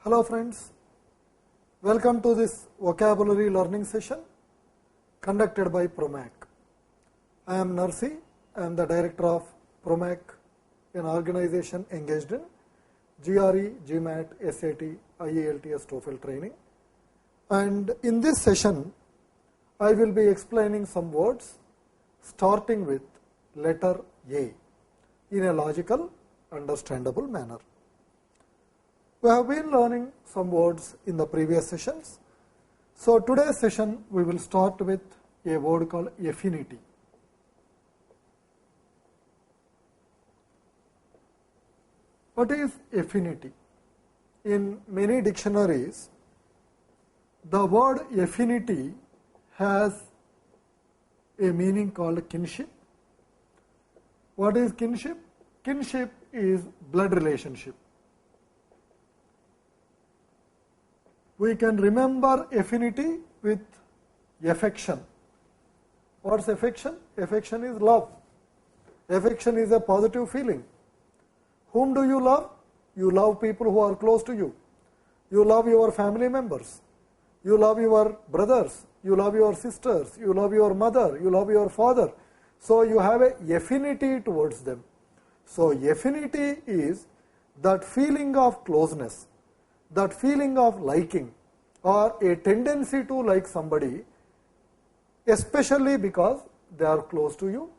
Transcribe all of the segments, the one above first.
Hello friends, welcome to this vocabulary learning session conducted by PROMAC. I am Narsi, I am the director of PROMAC, an organization engaged in GRE, GMAT, SAT, IELTS, TOEFL training. And in this session, I will be explaining some words starting with letter A in a logical, understandable manner. We have been learning some words in the previous sessions. So today's session we will start with a word called affinity. What is affinity? In many dictionaries, the word affinity has a meaning called kinship. What is kinship? Kinship is blood relationship. We can remember affinity with affection. What's affection? Affection is love. Affection is a positive feeling. Whom do you love? You love people who are close to you. You love your family members. You love your brothers. You love your sisters. You love your mother. You love your father. So you have an affinity towards them. So affinity is that feeling of closeness, that feeling of liking, or a tendency to like somebody, especially because they are close to you,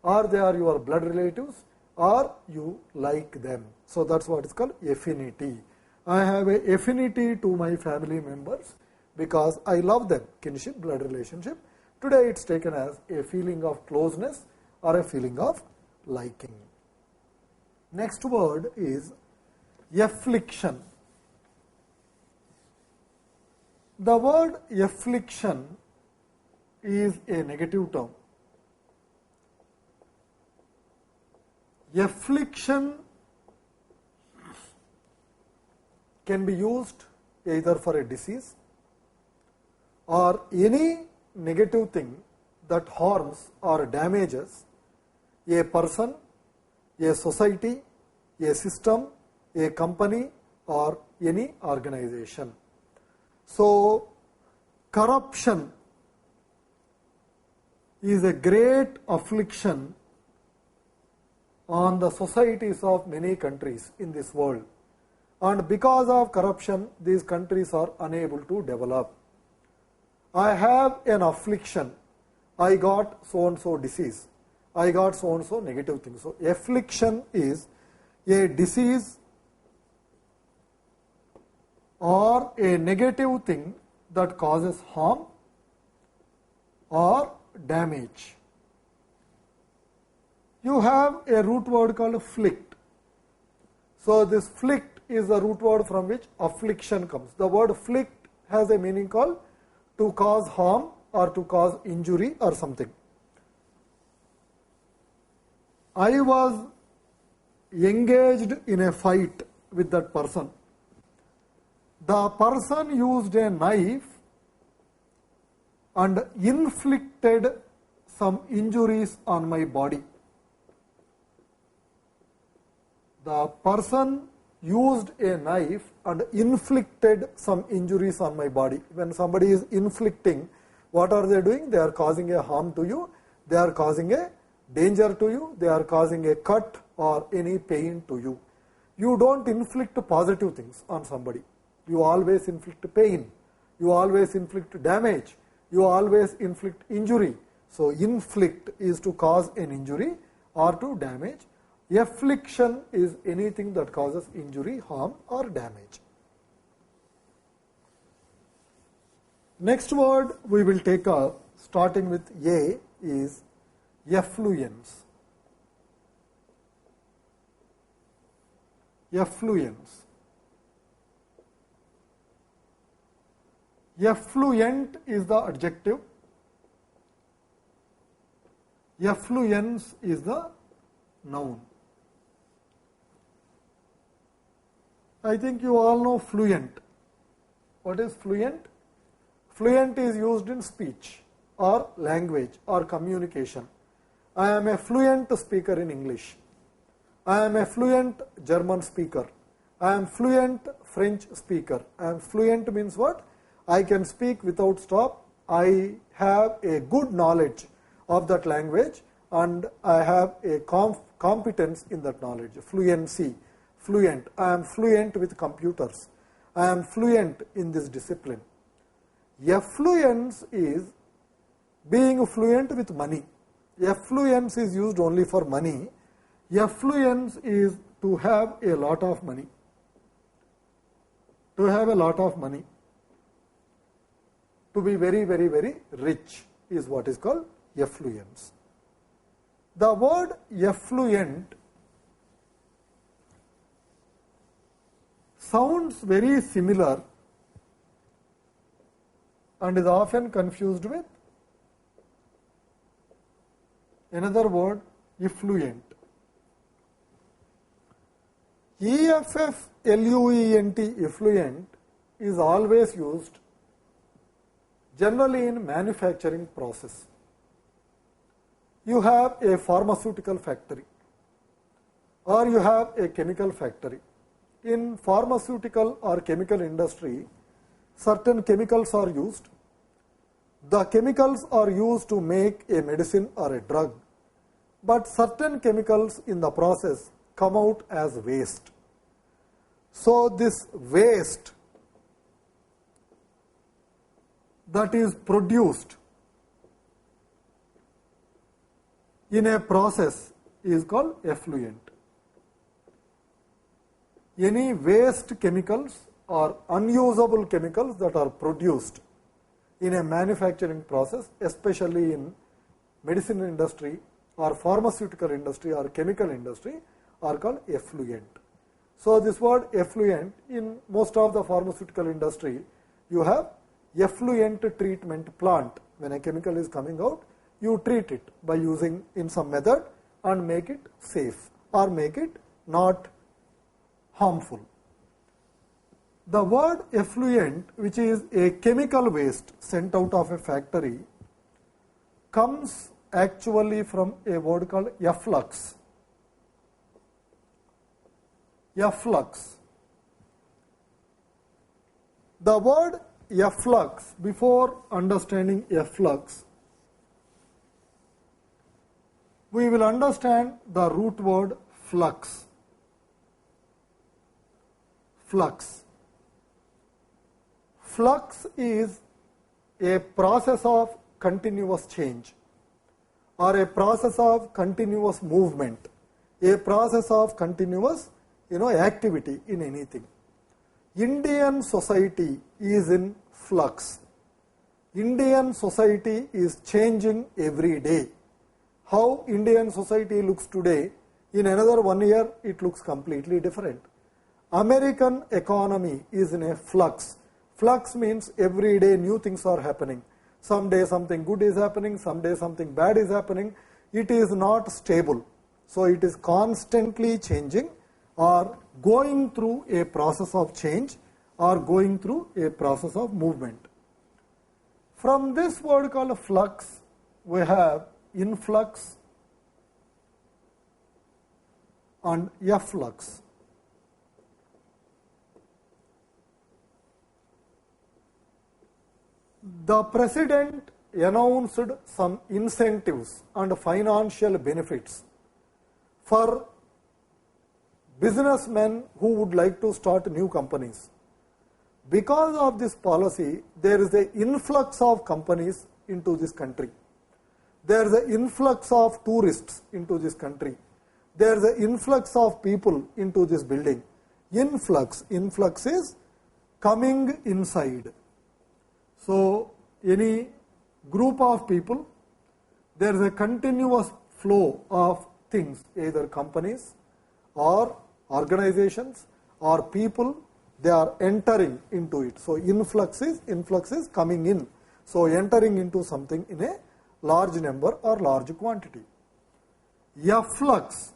or they are your blood relatives, or you like them. So that's what is called affinity. I have an affinity to my family members because I love them. Kinship, blood relationship. Today it's taken as a feeling of closeness or a feeling of liking. Next word is affliction. The word affliction is a negative term. Affliction can be used either for a disease or any negative thing that harms or damages a person, a society, a system, a company, or any organization. So, corruption is a great affliction on the societies of many countries in this world, and because of corruption these countries are unable to develop. I have an affliction, I got so and so disease, I got so and so negative thing. So affliction is a disease or a negative thing that causes harm or damage. You have a root word called flict. So this flict is the root word from which affliction comes. The word flict has a meaning called to cause harm or to cause injury or something. I was engaged in a fight with that person. The person used a knife and inflicted some injuries on my body. The person used a knife and inflicted some injuries on my body. When somebody is inflicting, what are they doing? They are causing a harm to you, they are causing a danger to you, they are causing a cut or any pain to you. You don't inflict positive things on somebody. You always inflict pain, you always inflict damage, you always inflict injury. So inflict is to cause an injury or to damage. Affliction is anything that causes injury, harm or damage. Next word we will take up starting with A is effluence. Effluence. Effluent is the adjective. Effluence is the noun. I think you all know fluent. What is fluent? Fluent is used in speech or language or communication. I am a fluent speaker in English. I am a fluent German speaker. I am fluent French speaker. I am fluent means what? I can speak without stop. I have a good knowledge of that language and I have a competence in that knowledge. Fluency, fluent. I am fluent with computers. I am fluent in this discipline. Effluence is being fluent with money. Effluence is used only for money. Effluence is to have a lot of money. To have a lot of money. To be very, very, very rich is what is called effluence. The word effluent sounds very similar and is often confused with another word, effluent. EFFLUENT, effluent, is always used generally in manufacturing process. You have a pharmaceutical factory or you have a chemical factory. In pharmaceutical or chemical industry, certain chemicals are used. The chemicals are used to make a medicine or a drug, but certain chemicals in the process come out as waste. So, this waste that is produced in a process is called effluent. Any waste chemicals or unusable chemicals that are produced in a manufacturing process, especially in medicine industry or pharmaceutical industry or chemical industry, are called effluent. So, this word effluent, in most of the pharmaceutical industry, you have effluent treatment plant. When a chemical is coming out, you treat it by using in some method and make it safe or make it not harmful. The word effluent, which is a chemical waste sent out of a factory, comes actually from a word called efflux. Efflux. The word efflux, before understanding efflux, we will understand the root word flux. Flux. Flux is a process of continuous change or a process of continuous movement, a process of continuous activity in anything. Indian society is in flux. Indian society is changing every day. How Indian society looks today, in another 1 year it looks completely different. American economy is in a flux. Flux means every day new things are happening. Someday something good is happening, someday something bad is happening. It is not stable. So, it is constantly changing or going through a process of change or going through a process of movement. From this word called flux, we have influx and efflux. The President announced some incentives and financial benefits for businessmen who would like to start new companies. Because of this policy, there is an influx of companies into this country. There is an influx of tourists into this country. There is an influx of people into this building. Influx is coming inside. So, any group of people, there is a continuous flow of things, either companies or organizations or people, they are entering into it. So, influx is coming in. So, entering into something in a large number or large quantity. Efflux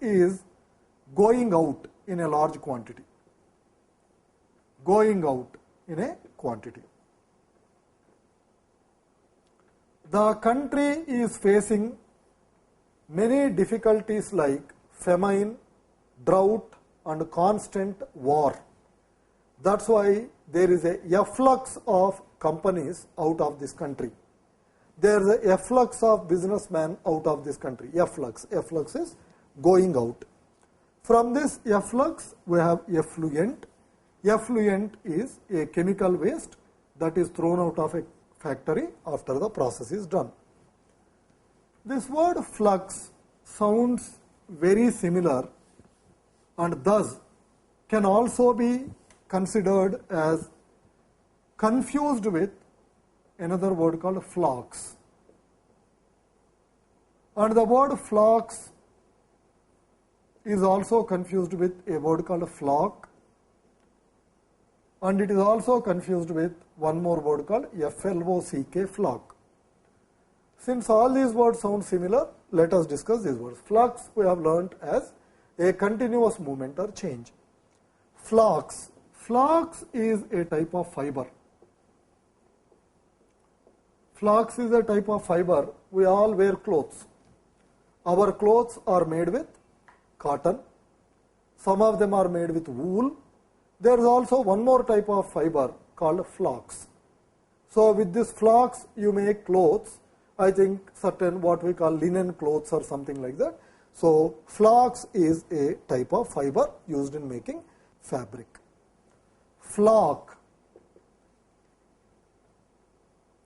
is going out in a large quantity. Going out in a quantity. The country is facing many difficulties like famine, drought, and constant war. That's why there is a efflux of companies out of this country. There is a efflux of businessmen out of this country. Efflux is going out. From this efflux, we have effluent. Effluent is a chemical waste that is thrown out of a factory after the process is done. This word flux sounds very similar and thus can also be considered as confused with another word called flux. And the word flux is also confused with a word called flock, and it is also confused with one more word called FLOCK, flock. Since all these words sound similar, let us discuss these words. Flux we have learnt as a continuous movement or change. Flux is a type of fiber. Flux is a type of fiber. We all wear clothes. Our clothes are made with cotton. Some of them are made with wool. There is also one more type of fiber called flux. So with this flux you make clothes. I think certain what we call linen clothes or something like that. So flux is a type of fiber used in making fabric. Flock.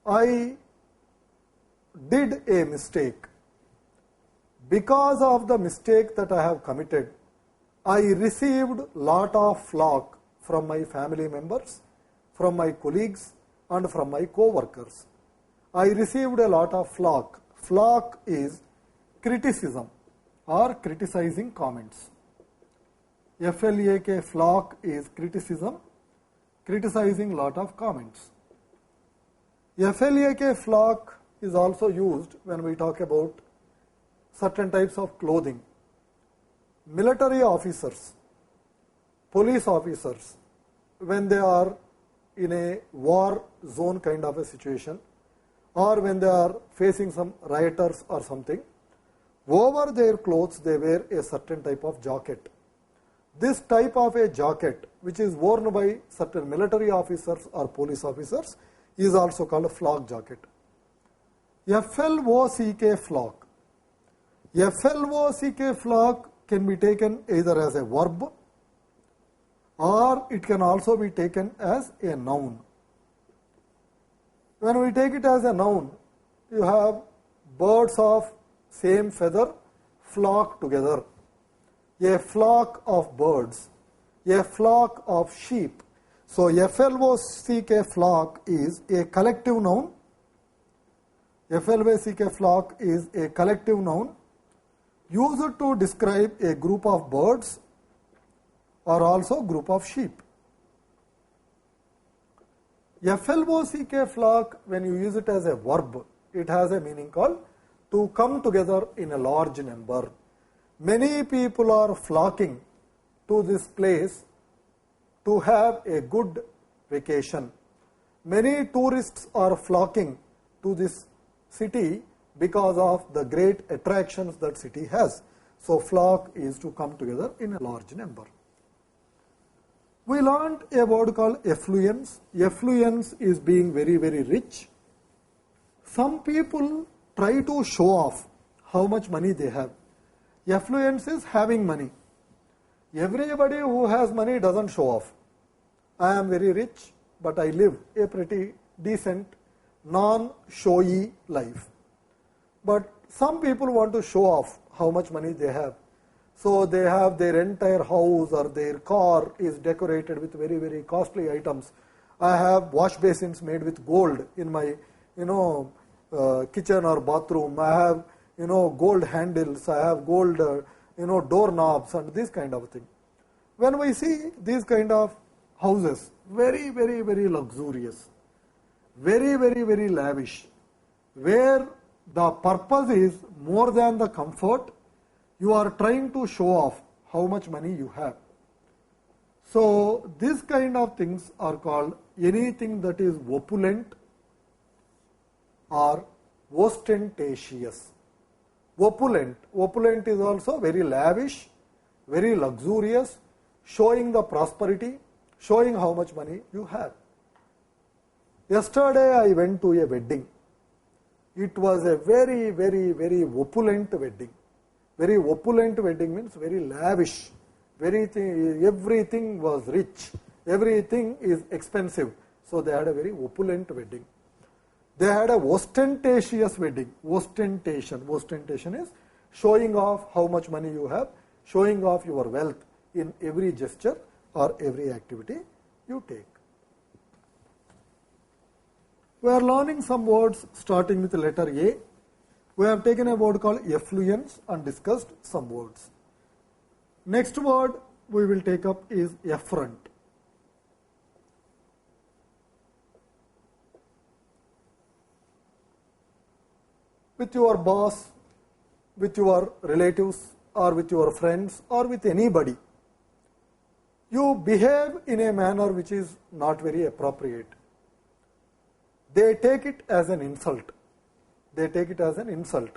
I did a mistake. Because of the mistake that I have committed, I received lot of flock from my family members, from my colleagues and from my co-workers. I received a lot of flock. Flock is criticism or criticizing comments. FLAK, flock is criticism, criticizing lot of comments. FLAK, flock is also used when we talk about certain types of clothing. Military officers, police officers, when they are in a war zone kind of a situation, or when they are facing some rioters or something, over their clothes they wear a certain type of jacket. This type of a jacket, which is worn by certain military officers or police officers, is also called a flock jacket. FLOCK, flock. FLOCK, flock can be taken either as a verb or it can also be taken as a noun. When we take it as a noun, you have birds of same feather flock together, a flock of birds, a flock of sheep. So FLOCK, flock is a collective noun. FLOCK, flock is a collective noun used to describe a group of birds or also group of sheep. FLOCK, flock, when you use it as a verb, it has a meaning called to come together in a large number. Many people are flocking to this place to have a good vacation. Many tourists are flocking to this city because of the great attractions that city has. So flock is to come together in a large number. We learned a word called effluence. Effluence is being very, very rich. Some people try to show off how much money they have. Effluence is having money. Everybody who has money doesn't show off. I am very rich, but I live a pretty decent, non-showy life. But some people want to show off how much money they have. So they have their entire house or their car is decorated with very, very costly items. I have wash basins made with gold in my, kitchen or bathroom. I have, gold handles. I have gold, door knobs and this kind of thing. When we see these kind of houses, very, very, very luxurious, very, very, very lavish, where the purpose is more than the comfort, you are trying to show off how much money you have. So this kind of things are called anything that is opulent or ostentatious. Opulent is also very lavish, very luxurious, showing the prosperity, showing how much money you have. Yesterday I went to a wedding. It was a very, very, very opulent wedding. Very opulent wedding means very lavish. Everything was rich. Everything is expensive. So they had a very opulent wedding. They had a ostentatious wedding. Ostentation is showing off how much money you have, showing off your wealth in every gesture or every activity you take. We are learning some words starting with the letter A. We have taken a word called effluence and discussed some words. Next word we will take up is effluent. With your boss, with your relatives, or with your friends, or with anybody, you behave in a manner which is not very appropriate. They take it as an insult. They take it as an insult.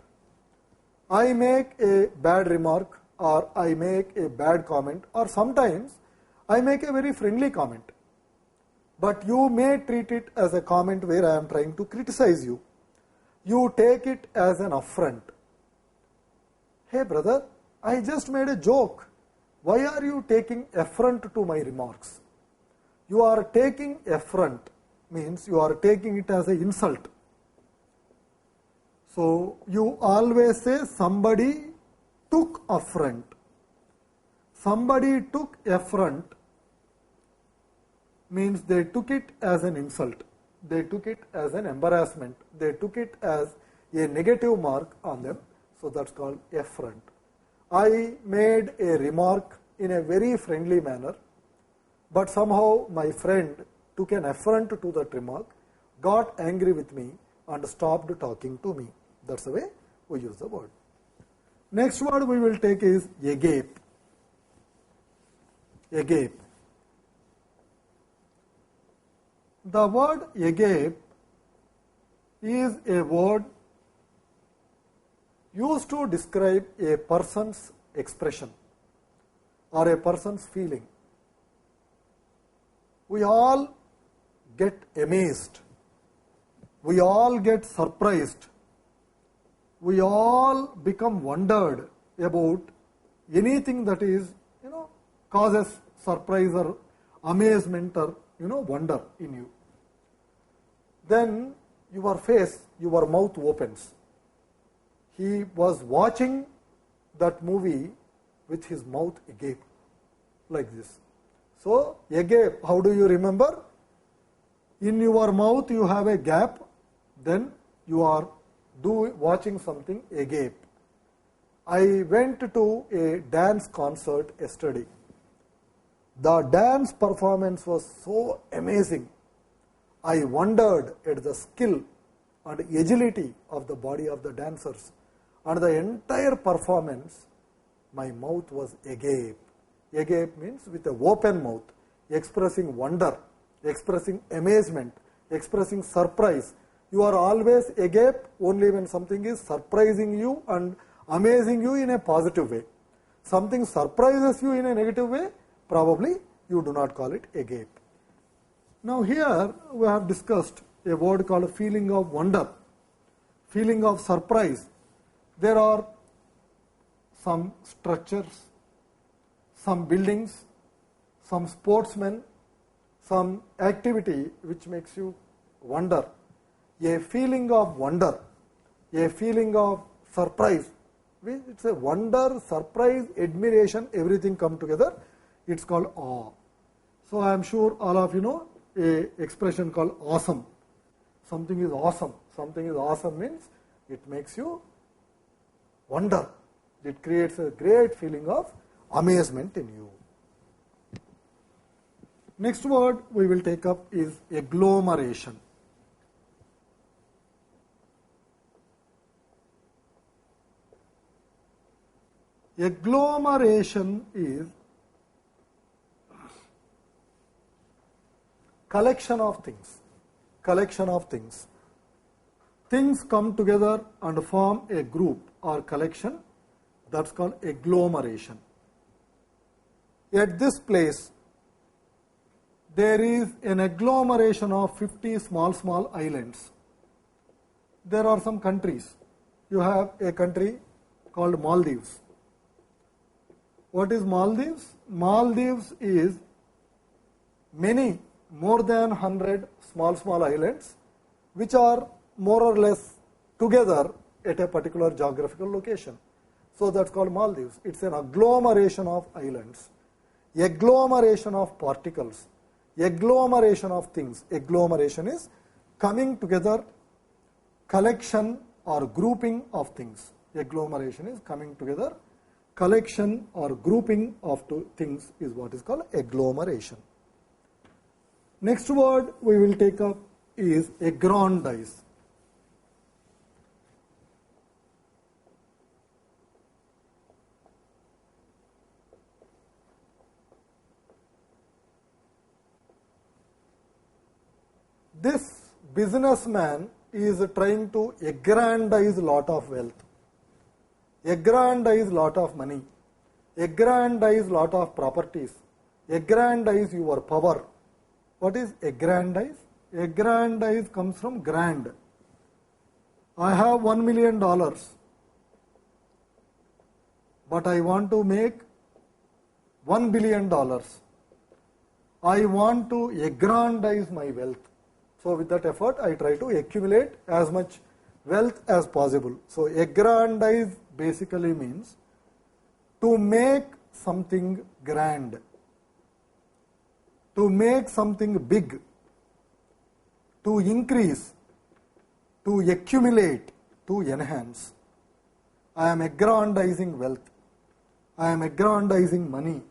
I make a bad remark, or I make a bad comment, or sometimes I make a very friendly comment. But you may treat it as a comment where I am trying to criticize you. You take it as an affront. Hey brother, I just made a joke. Why are you taking affront to my remarks? You are taking affront means you are taking it as an insult. So you always say somebody took affront. Somebody took affront means they took it as an insult. They took it as an embarrassment. They took it as a negative mark on them. So that's called affront. I made a remark in a very friendly manner, but somehow my friend took an affront to that remark, got angry with me and stopped talking to me. That's the way we use the word. Next word we will take is agape. Agape. The word agape is a word used to describe a person's expression or a person's feeling. We all get amazed. We all get surprised. We all become wondered about anything that is, causes surprise or amazement or, wonder in you. Then your face, your mouth opens. He was watching that movie with his mouth agape, like this. So, agape, how do you remember? In your mouth you have a gap, then you are watching something agape. I went to a dance concert yesterday. The dance performance was so amazing. I wondered at the skill and agility of the body of the dancers. And the entire performance, my mouth was agape. Agape means with an open mouth, expressing wonder, expressing amazement, expressing surprise. You are always agape only when something is surprising you and amazing you in a positive way. Something surprises you in a negative way, probably you do not call it agape. Now here we have discussed a word called feeling of wonder, feeling of surprise. There are some structures, some buildings, some sportsmen, some activity which makes you wonder. A feeling of wonder, a feeling of surprise. It's a wonder, surprise, admiration, everything come together. It's called awe. So I am sure all of you know a expression called awesome. Something is awesome. Something is awesome means it makes you wonder. It creates a great feeling of amazement in you. Next word we will take up is agglomeration. Agglomeration is collection of things. Collection of things. Things come together and form a group or collection. That's called agglomeration. at this place there is an agglomeration of 50 small islands. There are some countries. You have a country called Maldives. What is Maldives? Maldives is many, more than 100 small islands which are more or less together at a particular geographical location. So that's called Maldives. It's an agglomeration of islands, agglomeration of particles, agglomeration of things. Agglomeration is coming together, collection or grouping of things. Agglomeration is coming together, collection or grouping of things is what is called agglomeration. Next word we will take up is aggrandize. This businessman is trying to aggrandize lot of wealth, aggrandize lot of money, aggrandize lot of properties, aggrandize your power. What is aggrandize? Aggrandize comes from grande. I have $1 million, but I want to make $1 billion. I want to aggrandize my wealth. So with that effort, I try to accumulate as much wealth as possible. So aggrandize basically means to make something grand, to make something big, to increase, to accumulate, to enhance. I am aggrandizing wealth. I am aggrandizing money.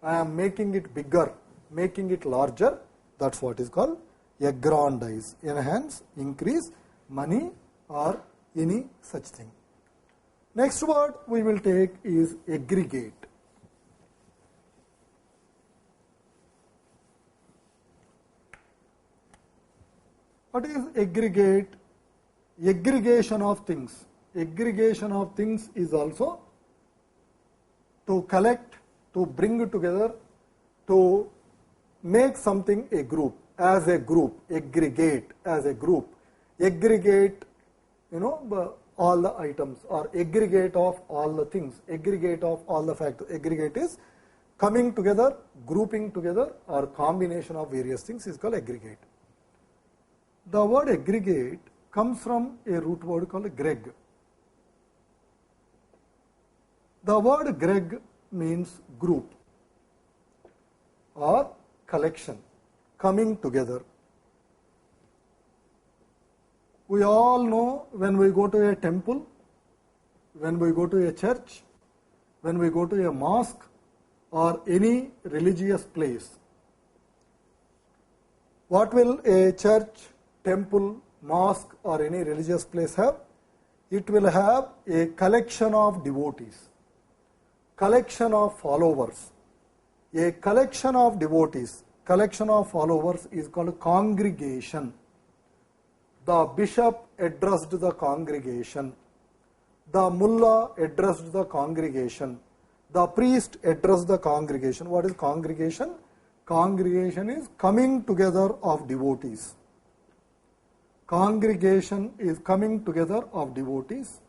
I am making it bigger, making it larger. That's what is called aggrandize, enhance, increase, money or any such thing. Next word we will take is aggregate. What is aggregate? Aggregation of things. Aggregation of things is also to collect, to bring together, to make something a group. As a group, aggregate as a group, aggregate, all the items or aggregate of all the things, aggregate of all the factors. Aggregate is coming together, grouping together or combination of various things is called aggregate. The word aggregate comes from a root word called greg. The word greg means group or collection, coming together. We all know when we go to a temple, when we go to a church, when we go to a mosque or any religious place, what will a church, temple, mosque or any religious place have? It will have a collection of devotees, collection of followers. A collection of devotees, collection of followers is called congregation. The bishop addressed the congregation. The mullah addressed the congregation. The priest addressed the congregation. What is congregation? Congregation is coming together of devotees. Congregation is coming together of devotees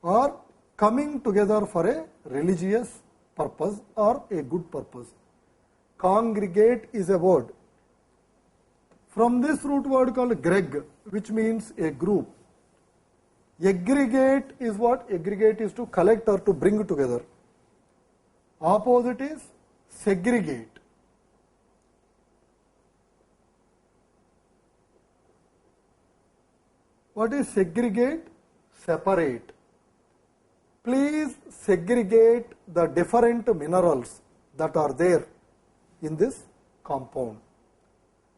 or coming together for a religious purpose or a good purpose. Congregate is a word. From this root word called greg, which means a group. Aggregate is what? Aggregate is to collect or to bring together. Opposite is segregate. What is segregate? Separate. Please segregate the different minerals that are there in this compound.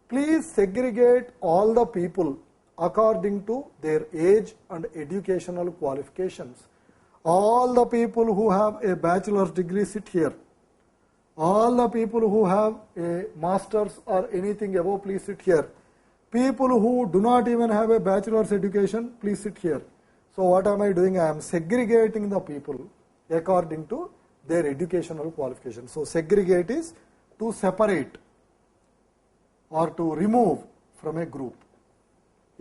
Please segregate all the people according to their age and educational qualifications. All the people who have a bachelor's degree sit here. All the people who have a master's or anything above, please sit here. People who do not even have a bachelor's education, please sit here. So what am I doing? I am segregating the people according to their educational qualification. So, segregate is to separate or to remove from a group.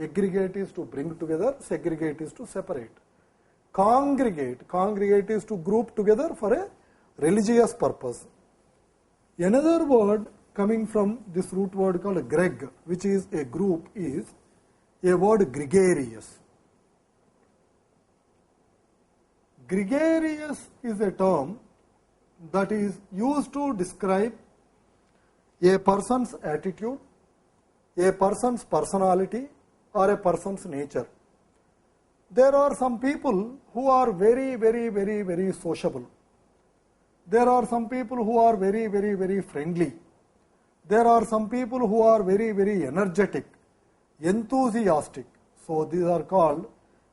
Aggregate is to bring together, segregate is to separate. Congregate is to group together for a religious purpose. Another word coming from this root word called greg, which is a group, is a word gregarious. Gregarious is a term that is used to describe a person's attitude, a person's personality, or a person's nature. There are some people who are very sociable. There are some people who are very friendly. There are some people who are very energetic, enthusiastic. So these are called,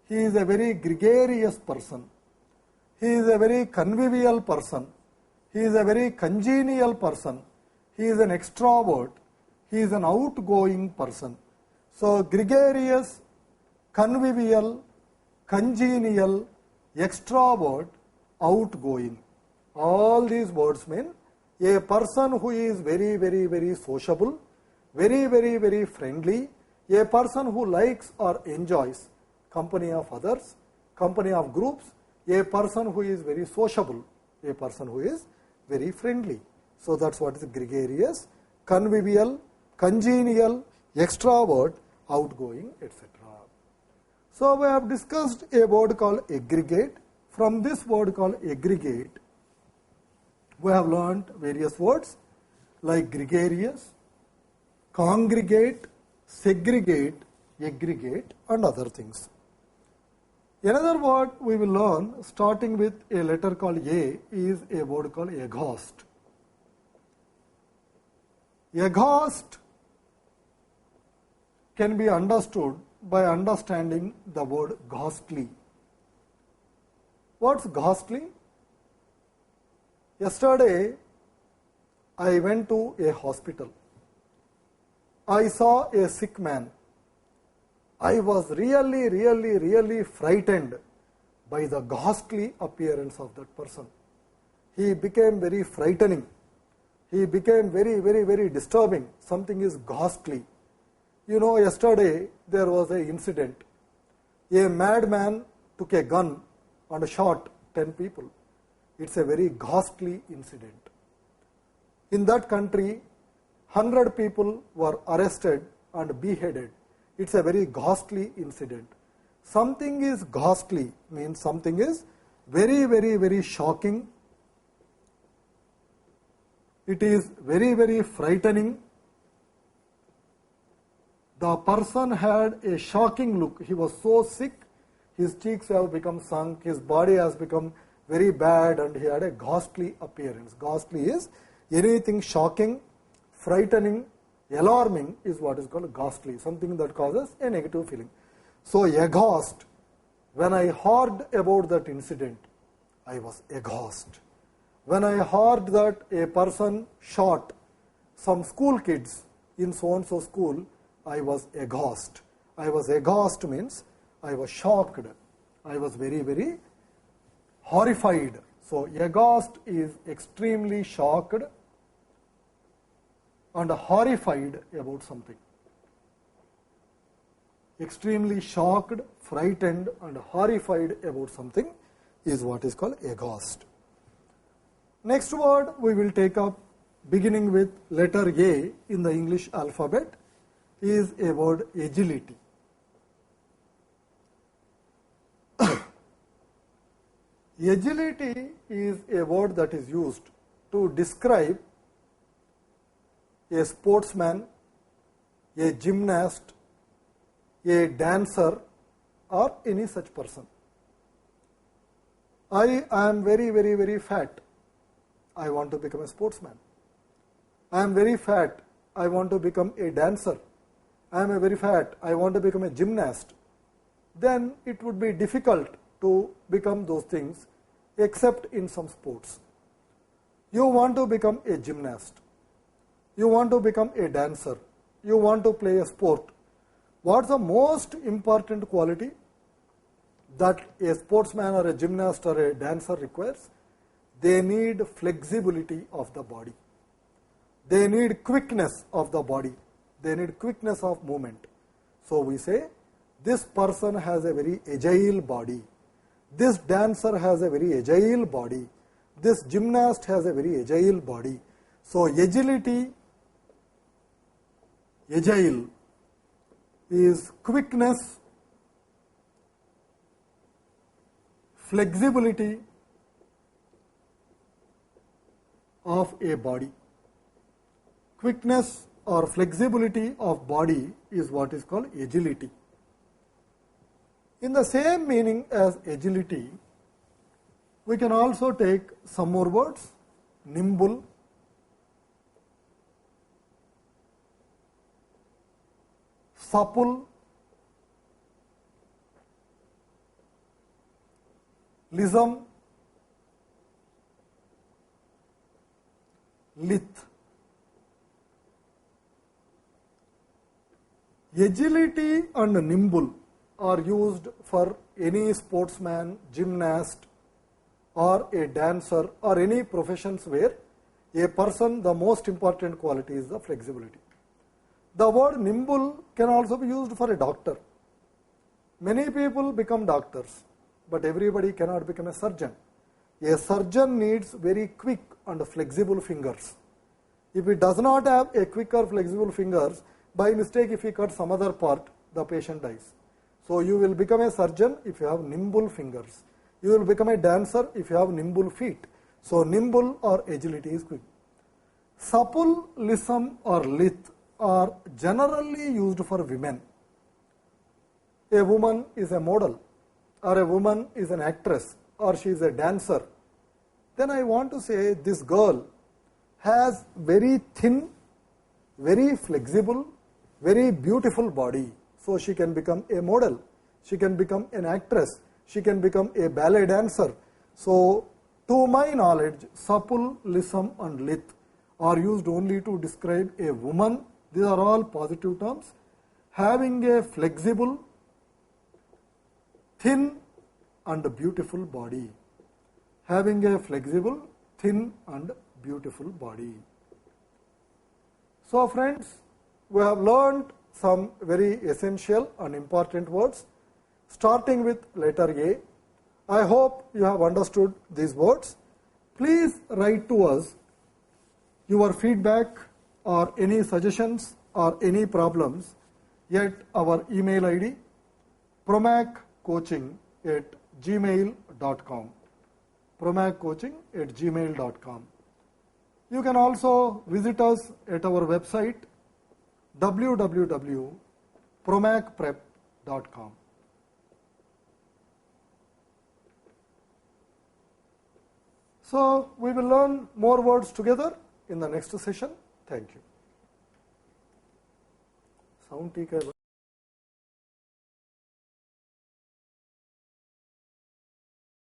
he is a very gregarious person. He is a very convivial person. He is a very congenial person. He is an extrovert. He is an outgoing person. So gregarious, convivial, congenial, extrovert, outgoing. All these words mean a person who is very sociable, very friendly, a person who likes or enjoys company of others, company of groups, a person who is very sociable, a person who is very friendly. So that's what is gregarious, convivial, congenial, extrovert, outgoing, etc. So we have discussed a word called aggregate. From this word called aggregate, we have learnt various words like gregarious, congregate, segregate, aggregate, and other things. Another word we will learn starting with a letter called A is a word called aghast. Aghast can be understood by understanding the word ghastly. What's ghastly? Yesterday, I went to a hospital. I saw a sick man. I was really frightened by the ghastly appearance of that person. He became very frightening. He became very disturbing. Something is ghastly. You know, yesterday there was an incident. A madman took a gun and shot 10 people. It's a very ghastly incident. In that country, 100 people were arrested and beheaded. It's a very ghastly incident. Something is ghastly means something is very shocking. It is very frightening. The person had a shocking look. He was so sick, his cheeks have become sunk, his body has become very bad, and he had a ghastly appearance. Ghastly is anything shocking, frightening, alarming is what is called ghastly, something that causes a negative feeling. So aghast, when I heard about that incident, I was aghast. When I heard that a person shot some school kids in so-and-so school, I was aghast. I was aghast means I was shocked. I was very horrified. So aghast is extremely shocked and horrified about something. Extremely shocked, frightened and horrified about something is what is called aghast. Next word we will take up beginning with letter A in the English alphabet is a word agility. Agility is a word that is used to describe a sportsman, a gymnast, a dancer or any such person. I am very fat. I want to become a sportsman. I am very fat. I want to become a dancer. I am very fat. I want to become a gymnast. Then it would be difficult to become those things except in some sports. You want to become a gymnast. You want to become a dancer. You want to play a sport. What's the most important quality that a sportsman or a gymnast or a dancer requires? they need flexibility of the body. They need quickness of the body. They need quickness of movement. So we say, this person has a very agile body. This dancer has a very agile body. This gymnast has a very agile body. So agility, agile is quickness, flexibility of a body. Quickness or flexibility of body is what is called agility. In the same meaning as agility, we can also take some more words, nimble, supple, lism, lithe. Agility and nimble are used for any sportsman, gymnast, or a dancer, or any professions where a person, the most important quality is the flexibility. The word nimble can also be used for a doctor. Many people become doctors, but everybody cannot become a surgeon. A surgeon needs very quick and flexible fingers. If he does not have a quick or flexible fingers, by mistake if he cuts some other part, the patient dies. So you will become a surgeon if you have nimble fingers. You will become a dancer if you have nimble feet. So nimble or agility is quick. Supple, lism or lithe are generally used for women. A woman is a model, or a woman is an actress, or she is a dancer. Then I want to say this girl has very thin, very flexible, very beautiful body. So she can become a model, she can become an actress, she can become a ballet dancer. So to my knowledge, supple, lism and lithe are used only to describe a woman. These are all positive terms. Having a flexible, thin and beautiful body. Having a flexible, thin and beautiful body. So friends, we have learned some very essential and important words, starting with letter A. I hope you have understood these words. Please write to us your feedback or any suggestions or any problems at our email ID promaccoaching@gmail.com. promaccoaching@gmail.com. You can also visit us at our website www.promacprep.com. So we will learn more words together in the next session. Thank you. Sound ठीक है?